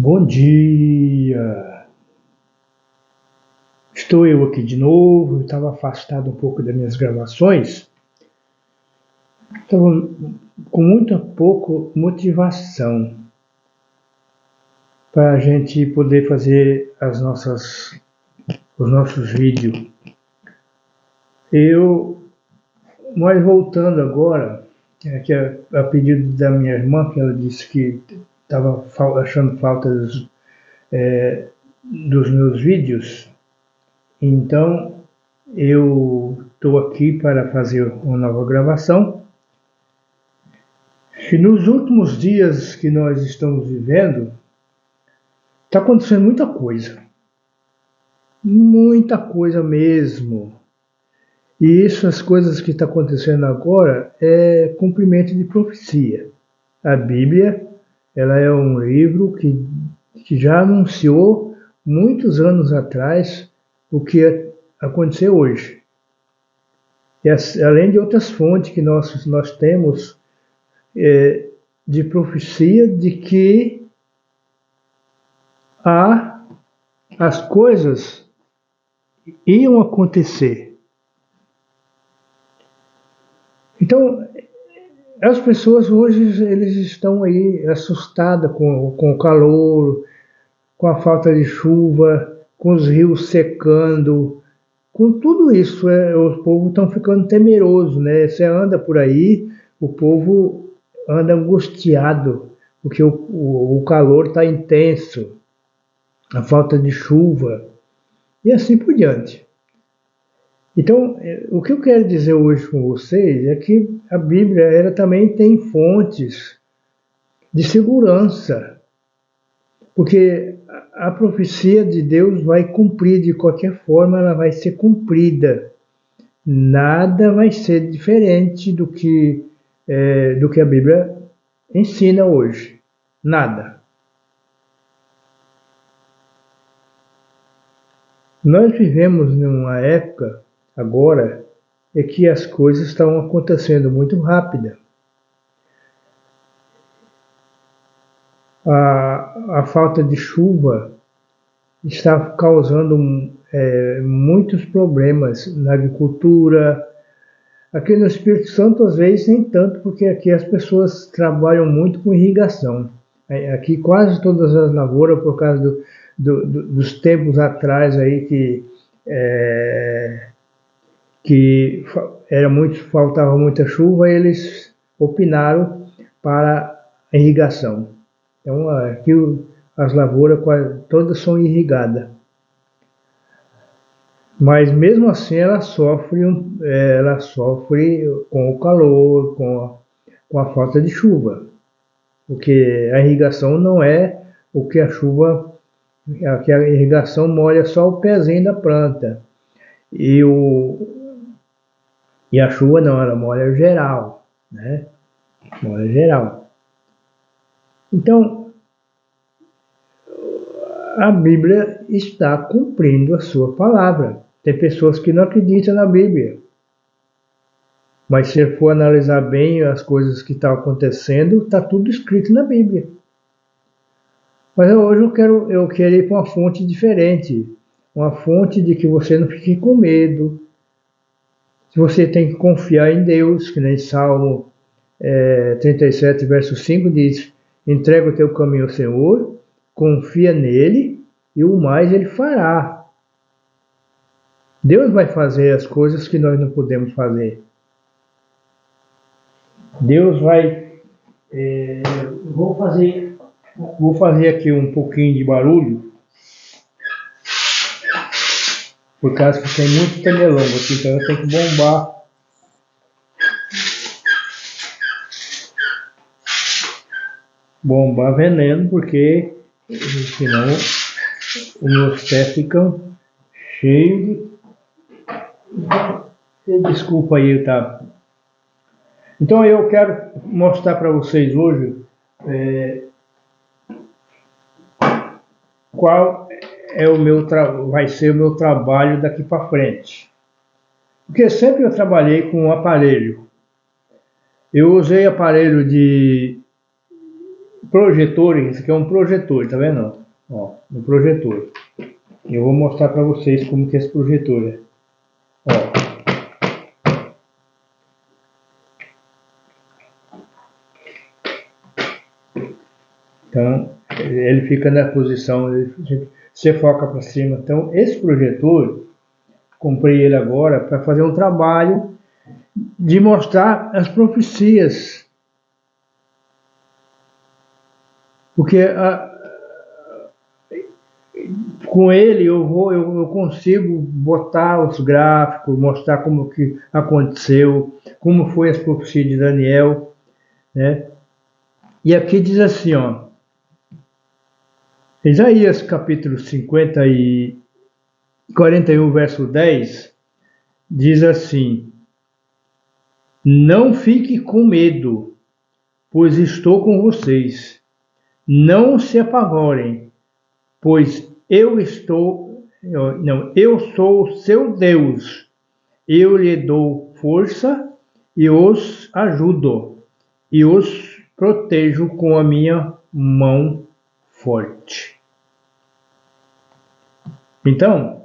Bom dia! Estou eu aqui de novo. Estava afastado um pouco das minhas gravações. Estava com muito pouco motivação para a gente poder fazer os nossos vídeos. Mas voltando agora, que é a pedido da minha irmã, que ela disse que estava achando falta dos meus vídeos. Então, eu estou aqui para fazer uma nova gravação. E nos últimos dias que nós estamos vivendo, está acontecendo muita coisa mesmo. E essas coisas que estão acontecendo agora é cumprimento de profecia. A Bíblia, ela é um livro que já anunciou muitos anos atrás o que ia acontecer hoje. E além de outras fontes que nós temos de profecia de que as coisas iam acontecer. Então, as pessoas hoje eles estão aí assustadas com o calor, com a falta de chuva, com os rios secando, com tudo isso. O povo estão ficando temeroso, né? Você anda por aí, o povo anda angustiado, porque o calor está intenso, a falta de chuva, e assim por diante. Então, o que eu quero dizer hoje com vocês é que a Bíblia ela também tem fontes de segurança, porque a profecia de Deus vai cumprir de qualquer forma, ela vai ser cumprida. Nada vai ser diferente do que a Bíblia ensina hoje. Nada. Nós vivemos numa época, agora, em que as coisas estão acontecendo muito rápida. A falta de chuva está causando muitos problemas na agricultura. Aqui no Espírito Santo, às vezes, nem tanto, porque aqui as pessoas trabalham muito com irrigação. Aqui quase todas as lavouras, por causa dos tempos atrás aí que faltava muita chuva, eles opinaram para a irrigação. Então aqui as lavouras quase todas são irrigadas. Mas mesmo assim ela sofre com o calor, com a falta de chuva. Porque a irrigação não é o que a irrigação molha só o pezinho da planta. E a chuva não, ela molha geral, né? Molha geral. Então, a Bíblia está cumprindo a sua palavra. Tem pessoas que não acreditam na Bíblia. Mas se for analisar bem as coisas que estão acontecendo, está tudo escrito na Bíblia. Mas hoje eu quero ir para uma fonte diferente. Uma fonte de que você não fique com medo. Se você tem que confiar em Deus, que nem Salmo 37, verso 5 diz: entrega o teu caminho ao Senhor, confia nele e o mais ele fará. Deus vai fazer as coisas que nós não podemos fazer. Deus vai... Vou fazer aqui um pouquinho de barulho, por causa que tem muito pernilongo aqui, então eu tenho que bombar veneno, porque senão os meus pés ficam cheios de... Desculpa aí, tá? Então eu quero mostrar para vocês hoje qual vai ser o meu trabalho daqui para frente. Porque sempre eu trabalhei com um aparelho. Eu usei aparelho projetor, esse aqui é um projetor, tá vendo? Ó, um projetor. Eu vou mostrar para vocês como que é esse projetor é. Ó. Então, ele fica na posição, você foca para cima. Então, esse projetor, comprei ele agora para fazer um trabalho de mostrar as profecias. Porque com ele eu consigo botar os gráficos, mostrar como que aconteceu, como foi as profecias de Daniel, né? E aqui diz assim, ó, Isaías capítulo 50 e 41, verso 10, diz assim: Não fique com medo, pois estou com vocês. Não se apavorem, pois eu sou o seu Deus. Eu lhe dou força e os ajudo e os protejo com a minha mão forte. Então,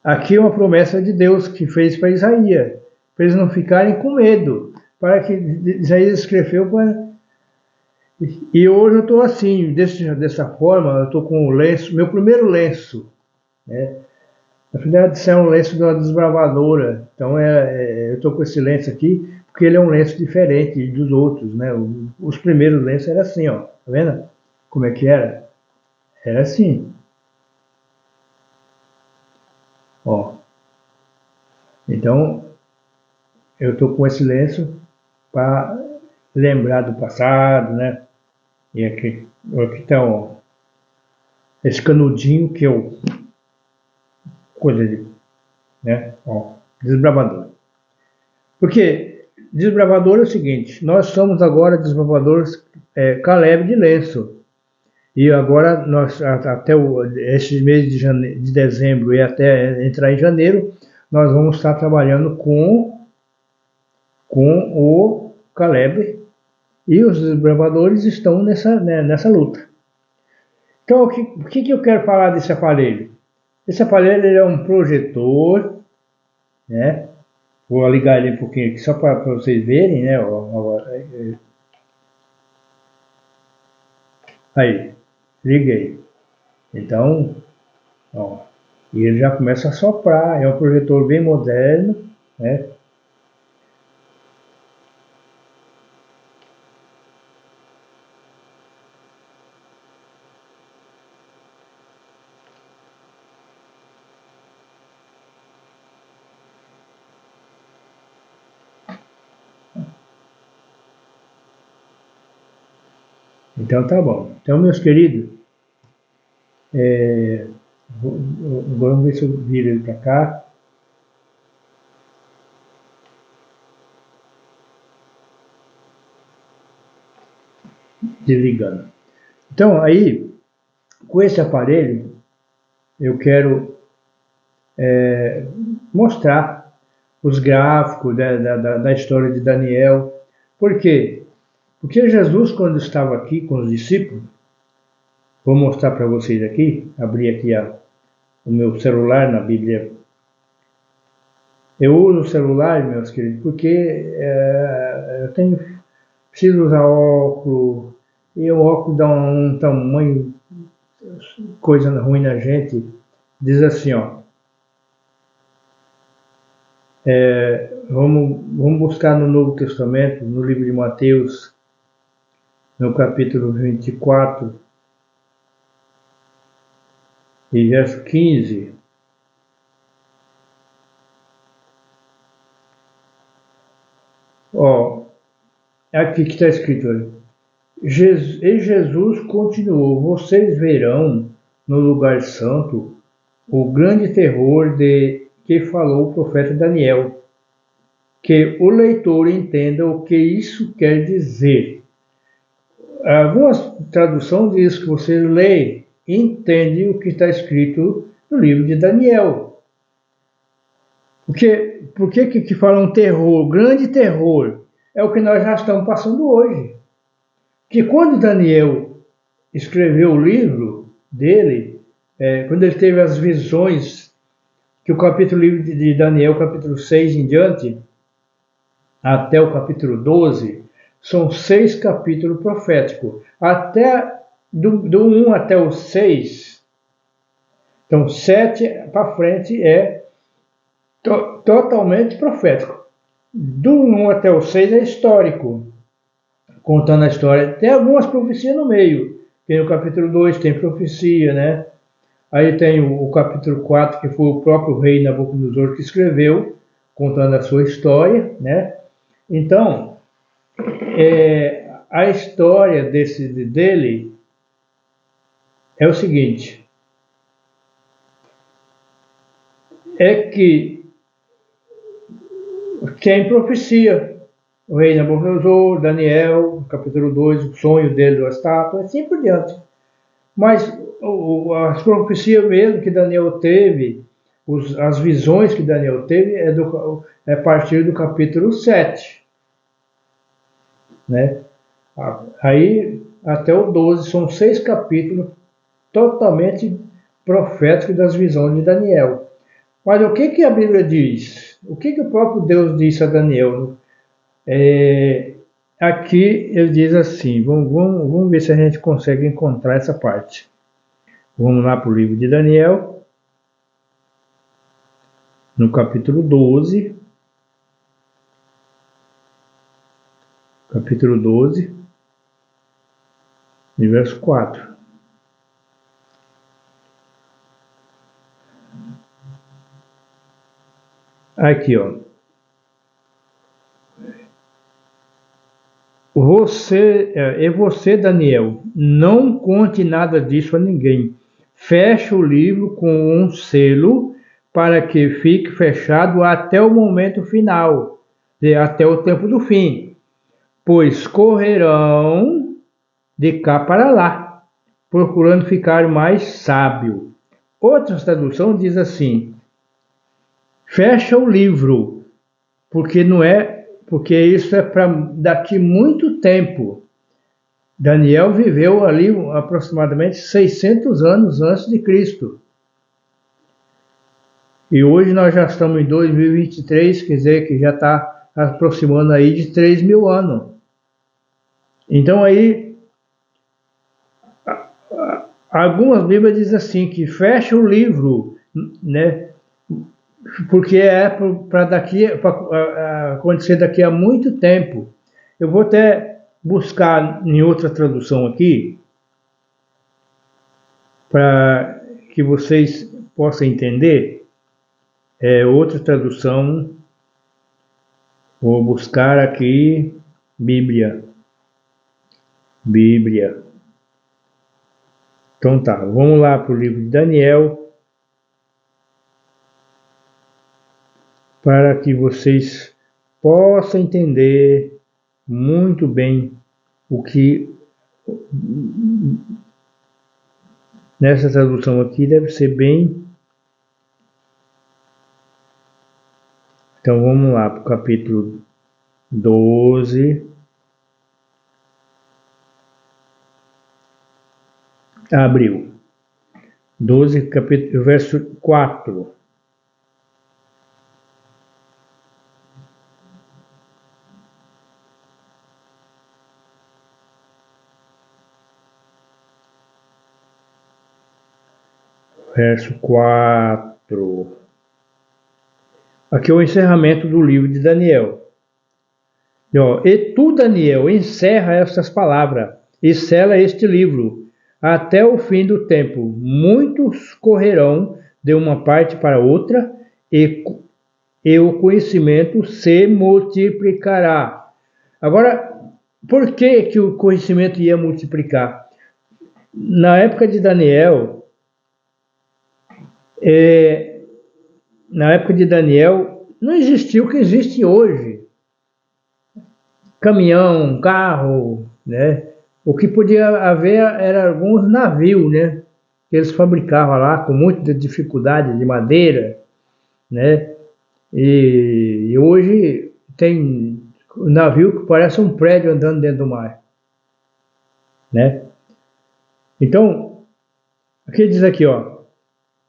aqui é uma promessa de Deus que fez para Isaías, para eles não ficarem com medo, para que Isaías escreveu para... E hoje eu estou assim, dessa forma, eu estou com o lenço, meu primeiro lenço, né? Na verdade, isso é um lenço de uma desbravadora, então eu estou com esse lenço aqui, porque ele é um lenço diferente dos outros, né? Os primeiros lenços eram assim, ó, tá vendo? Como é que era? Era assim. Ó. Então, eu estou com esse lenço para lembrar do passado, né? E aqui está, ó, esse canudinho que eu coisa de, né? Ó, desbravador. Porque desbravador é o seguinte, nós somos agora desbravadores Caleb de lenço. E agora, nós, até esse mês de dezembro e até entrar em janeiro, nós vamos estar trabalhando com o Caleb, e os desbravadores estão nessa luta. Então, o que eu quero falar desse aparelho? Esse aparelho ele é um projetor, né? Vou ligar ele um pouquinho aqui só para vocês verem, né? Aí, liguei. Então, ó, e ele já começa a soprar. É um projetor bem moderno, né? Então tá bom. Então, meus queridos, vamos ver se eu viro ele para cá. Desligando. Então, aí, com esse aparelho, eu quero mostrar os gráficos da história de Daniel. Por quê? Porque Jesus, quando estava aqui com os discípulos, vou mostrar para vocês aqui, abrir aqui o meu celular na Bíblia. Eu uso o celular, meus queridos, porque eu preciso usar óculos, e o óculos dá um tamanho, coisa ruim na gente. Diz assim, ó, vamos buscar no Novo Testamento, no livro de Mateus, no capítulo 24, e verso 15. Ó, aqui que está escrito, olha. E Jesus continuou: Vocês verão no lugar santo o grande terror de que falou o profeta Daniel. Que o leitor entenda o que isso quer dizer. Algumas traduções diz que você lê e entende o que está escrito no livro de Daniel. Por que fala um terror, grande terror? É o que nós já estamos passando hoje. que quando Daniel escreveu o livro dele, quando ele teve as visões, que o capítulo de Daniel, capítulo 6 em diante, até o capítulo 12, são 6 capítulos proféticos. Do 1 até o 6, então 7 para frente é totalmente profético. Do 1 até o 6 é histórico, contando a história. Tem algumas profecias no meio. Tem o capítulo 2, tem profecia, né? Aí tem o capítulo 4, que foi o próprio rei Nabucodonosor que escreveu, contando a sua história, né? Então, a história dele é o seguinte, é que tem profecia, o rei Nabucodonosor, Daniel, capítulo 2, o sonho dele da estátua, assim por diante. Mas as profecias mesmo que Daniel teve, as visões que Daniel teve, é a partir do capítulo 7. Né? Aí até o 12 são 6 capítulos totalmente proféticos das visões de Daniel. Mas o que a Bíblia diz? O que o próprio Deus disse a Daniel? Aqui ele diz assim, vamos ver se a gente consegue encontrar essa parte. Vamos lá para o livro de Daniel, no capítulo 12. Capítulo 12, verso 4. Aqui, ó. Você, Daniel, não conte nada disso a ninguém. Feche o livro com um selo para que fique fechado até o momento final, até o tempo do fim, pois correrão de cá para lá, procurando ficar mais sábio. Outra tradução diz assim: fecha o livro, porque isso é para daqui muito tempo. Daniel viveu ali aproximadamente 600 anos antes de Cristo. E hoje nós já estamos em 2023, quer dizer que já está aproximando aí de 3.000 anos. Então aí, algumas Bíblias dizem assim, que fecha o livro, né? Porque é para acontecer daqui a muito tempo. Eu vou até buscar em outra tradução aqui, para que vocês possam entender. Outra tradução, vou buscar aqui, Bíblia. Então tá, vamos lá para o livro de Daniel, para que vocês possam entender muito bem o que nessa tradução aqui deve ser bem. Então vamos lá para o capítulo 12. Abriu. 12, capítulo, verso 4. Verso 4. Aqui é o encerramento do livro de Daniel. E tu, Daniel, encerra estas palavras e sela este livro até o fim do tempo. Muitos correrão de uma parte para outra e o conhecimento se multiplicará. Agora, por que o conhecimento ia multiplicar? Na época de Daniel, não existia o que existe hoje. Caminhão, carro, né? O que podia haver era alguns navios, né? Que eles fabricavam lá com muita dificuldade de madeira, né? E hoje tem um navio que parece um prédio andando dentro do mar. né? Então, aqui diz aqui, ó,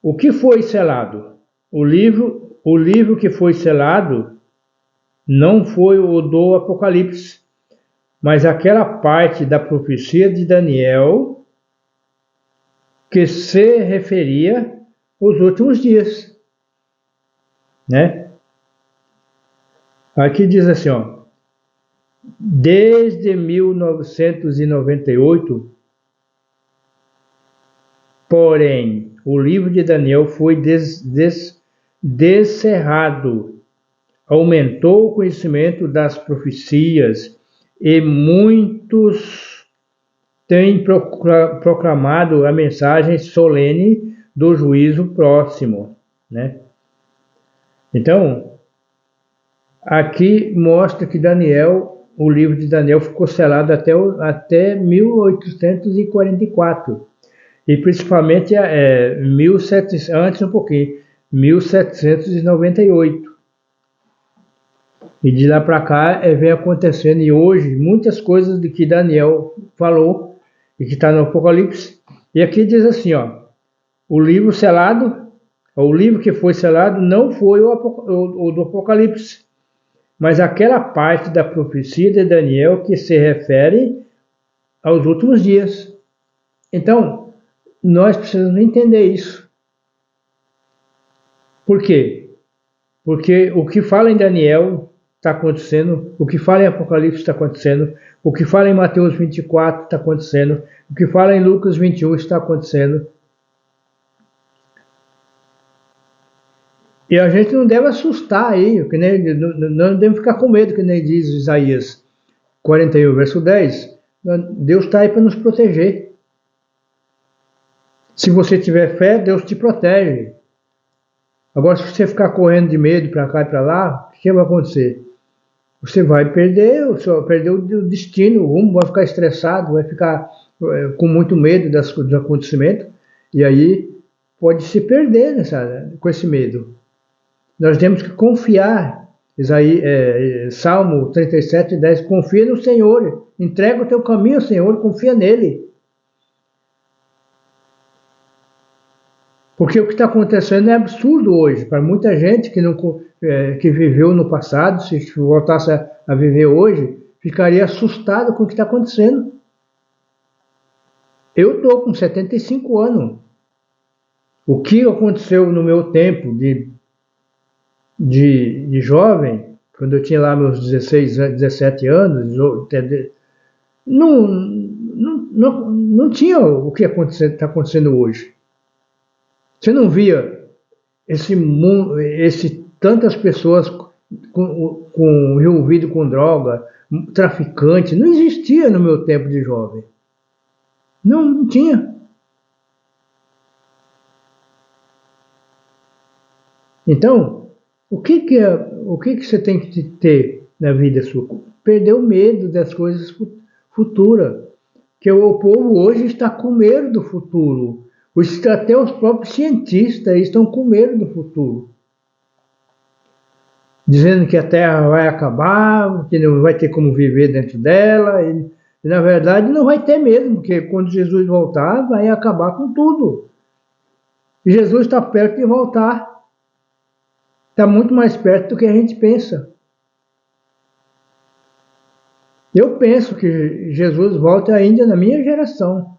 o que foi selado? O livro que foi selado não foi o do Apocalipse, mas aquela parte da profecia de Daniel que se referia aos últimos dias, né? Aqui diz assim, ó, desde 1998, porém, o livro de Daniel foi descerrado, aumentou o conhecimento das profecias e muitos têm proclamado a mensagem solene do juízo próximo, né? Então, aqui mostra que o livro de Daniel ficou selado até 1844, e principalmente 1700, antes um pouquinho, 1798. E de lá para cá vem acontecendo, e hoje muitas coisas de que Daniel falou e que está no Apocalipse. E aqui diz assim, ó, o livro que foi selado não foi o do Apocalipse, mas aquela parte da profecia de Daniel que se refere aos últimos dias. Então, nós precisamos entender isso. Por quê? Porque o que fala em Daniel está acontecendo, o que fala em Apocalipse está acontecendo, o que fala em Mateus 24 está acontecendo, o que fala em Lucas 21 está acontecendo. E a gente não deve assustar aí, que nem, não devemos ficar com medo, que nem diz Isaías 41, verso 10. Deus está aí para nos proteger. Se você tiver fé, Deus te protege. Agora, se você ficar correndo de medo para cá e para lá, o que vai acontecer? Você vai perder o destino, o rumo, vai ficar estressado, vai ficar com muito medo dos acontecimentos, e aí pode se perder com esse medo. Nós temos que confiar. Salmo 37, 10, confia no Senhor, entrega o teu caminho ao Senhor, confia nele. Porque o que está acontecendo é absurdo hoje. Para muita gente que viveu no passado, se voltasse a viver hoje, ficaria assustado com o que está acontecendo. Eu estou com 75 anos. O que aconteceu no meu tempo de jovem, quando eu tinha lá meus 16, 17 anos, não tinha o que está acontecendo hoje. Você não via tantas pessoas envolvidas com droga, traficante, não existia no meu tempo de jovem. Não tinha. Então, o que você tem que ter na vida sua? Perder o medo das coisas futuras. Que o povo hoje está com medo do futuro. Até os próprios cientistas estão com medo do futuro. Dizendo que a Terra vai acabar, que não vai ter como viver dentro dela. E na verdade não vai ter mesmo, porque quando Jesus voltar, vai acabar com tudo. E Jesus está perto de voltar. Está muito mais perto do que a gente pensa. Eu penso que Jesus volta ainda na minha geração.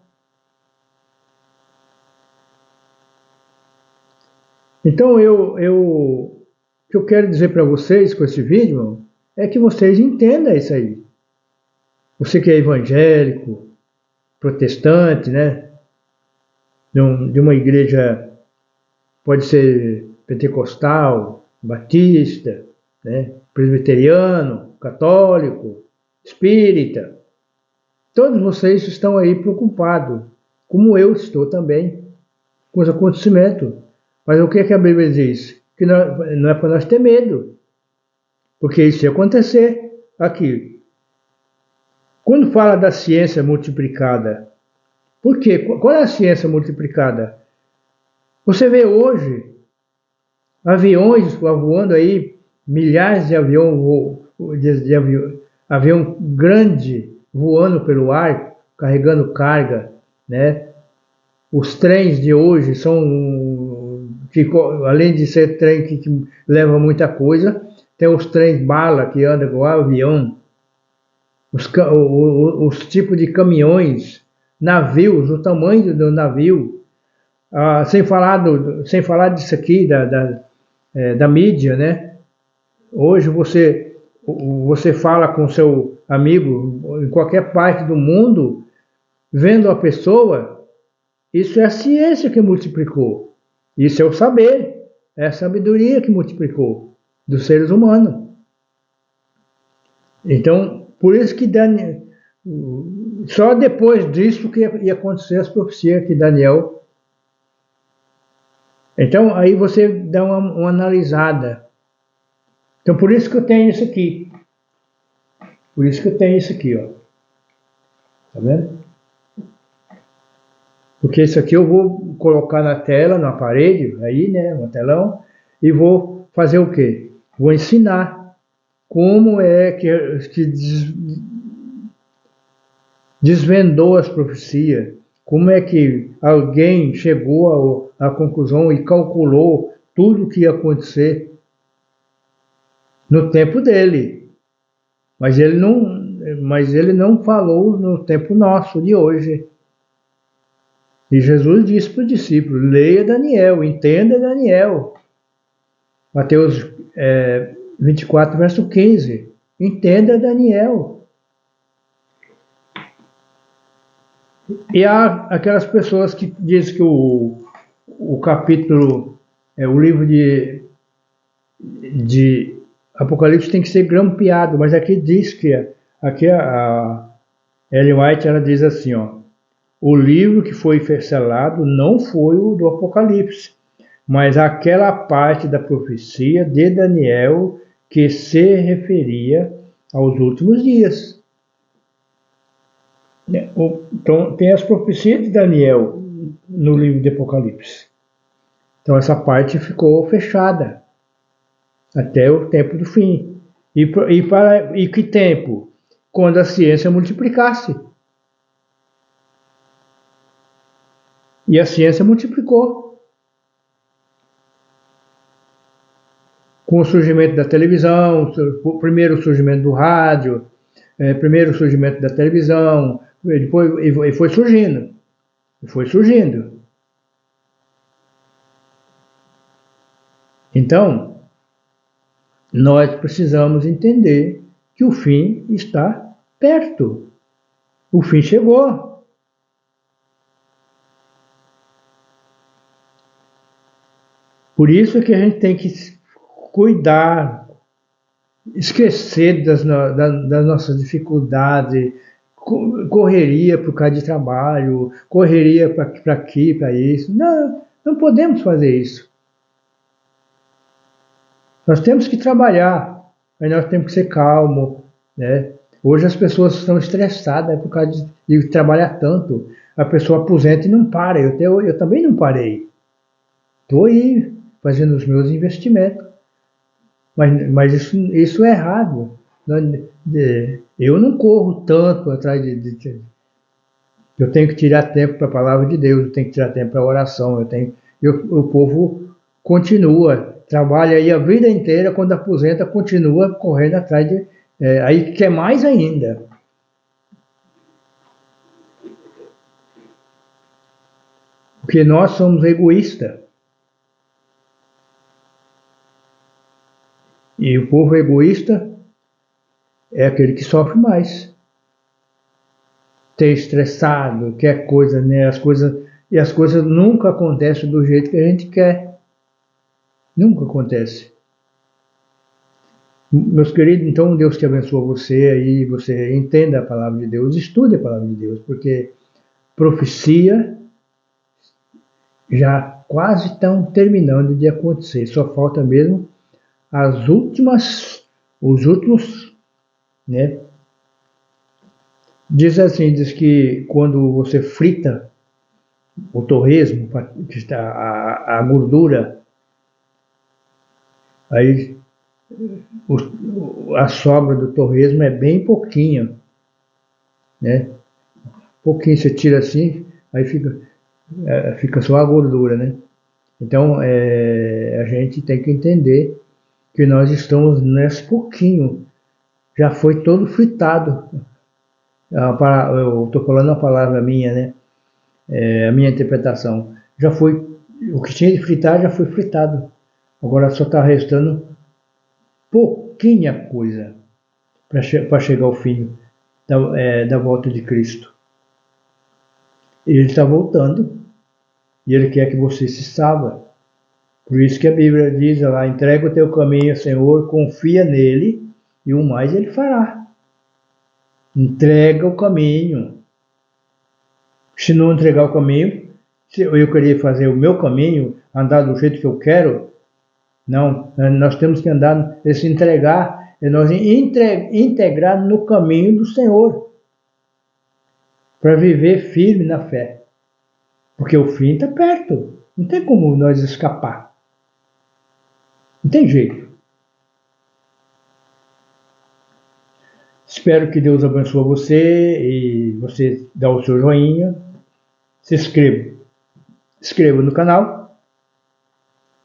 Então, o que eu quero dizer para vocês com esse vídeo é que vocês entendam isso aí. Você que é evangélico, protestante, né? De uma igreja, pode ser pentecostal, batista, né? Presbiteriano, católico, espírita. Todos vocês estão aí preocupados, como eu estou também, com os acontecimentos. Mas o que a Bíblia diz? Que não é para nós ter medo, porque isso ia acontecer aqui. Quando fala da ciência multiplicada, por quê? Qual é a ciência multiplicada? Você vê hoje aviões voando aí, milhares de avião grande voando pelo ar, carregando carga, né? Os trens de hoje são, além de ser trem que leva muita coisa, tem os trens bala que andam com avião, os tipos de caminhões, navios, o tamanho do navio, sem falar disso aqui, da mídia, né? Hoje você fala com seu amigo em qualquer parte do mundo, vendo a pessoa, isso é a ciência que multiplicou. Isso é o saber, é a sabedoria que multiplicou dos seres humanos. Então, por isso que só depois disso que ia acontecer as profecias que Daniel. Então, aí você dá uma analisada. Então, por isso que eu tenho isso aqui. Por isso que eu tenho isso aqui, ó. Tá vendo? Porque isso aqui eu vou colocar na tela, na parede, aí, né, no telão, e vou fazer o quê? Vou ensinar como é que desvendou as profecias, como é que alguém chegou à conclusão e calculou tudo o que ia acontecer no tempo dele. Mas ele não falou no tempo nosso de hoje. E Jesus disse para os discípulos, leia Daniel, entenda Daniel. Mateus 24, verso 15. Entenda Daniel. E há aquelas pessoas que dizem que o capítulo, o livro de Apocalipse tem que ser grampeado, mas aqui diz que, aqui a Ellen White, ela diz assim, ó, o livro que foi selado não foi o do Apocalipse, mas aquela parte da profecia de Daniel que se referia aos últimos dias. Então, tem as profecias de Daniel no livro de Apocalipse. Então, essa parte ficou fechada até o tempo do fim. E que tempo? Quando a ciência multiplicasse. E a ciência multiplicou. Com o surgimento da televisão, o primeiro surgimento do rádio, primeiro surgimento da televisão, depois foi surgindo. Foi surgindo. Então, nós precisamos entender que o fim está perto. O fim chegou. Por isso que a gente tem que cuidar, esquecer das nossas dificuldades, correria por causa de trabalho, correria para aqui, para isso. Não podemos fazer isso. Nós temos que trabalhar, mas nós temos que ser calmos, né? Hoje as pessoas estão estressadas por causa de trabalhar tanto. A pessoa aposenta e não para. Eu também não parei. Estou aí fazendo os meus investimentos. Mas isso é errado. Eu não corro tanto atrás eu tenho que tirar tempo para a palavra de Deus, eu tenho que tirar tempo para a oração. O povo continua, trabalha aí a vida inteira, quando aposenta, continua correndo atrás aí quer mais ainda. Porque nós somos egoístas. E o povo egoísta é aquele que sofre mais. Ter estressado, quer coisa, né? As coisas nunca acontecem do jeito que a gente quer. Nunca acontece. Meus queridos, então Deus te abençoe você aí, você entenda a palavra de Deus, estude a palavra de Deus, porque profecia já quase estão terminando de acontecer. Só falta mesmo os últimos, né? Diz que quando você frita o torresmo, que está a gordura, aí a sobra do torresmo é bem pouquinho, né? pouquinho você tira assim, aí fica só a gordura, né? Então, a gente tem que entender que nós estamos nesse pouquinho, já foi todo fritado. Eu estou falando a palavra minha, né? A minha interpretação. Já foi, o que tinha de fritar já foi fritado. Agora só está restando pouquinha coisa para chegar ao fim da volta de Cristo. Ele está voltando e Ele quer que você se salve. Por isso que a Bíblia diz lá, entrega o teu caminho ao Senhor, confia nele e o mais Ele fará. Entrega o caminho. Se não entregar o caminho, se eu querer fazer o meu caminho, andar do jeito que eu quero, não, nós temos que andar, se entregar, nós integrar no caminho do Senhor, para viver firme na fé. Porque o fim está perto, não tem como nós escapar. Não tem jeito. Espero que Deus abençoe você e você dá o seu joinha, se inscreva no canal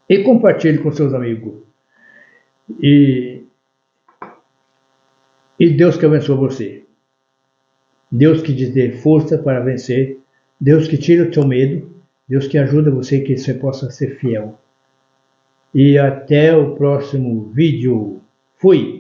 e compartilhe com seus amigos. E Deus que abençoe você. Deus que te dê força para vencer. Deus que tira o teu medo. Deus que ajuda você que você possa ser fiel. E até o próximo vídeo. Fui!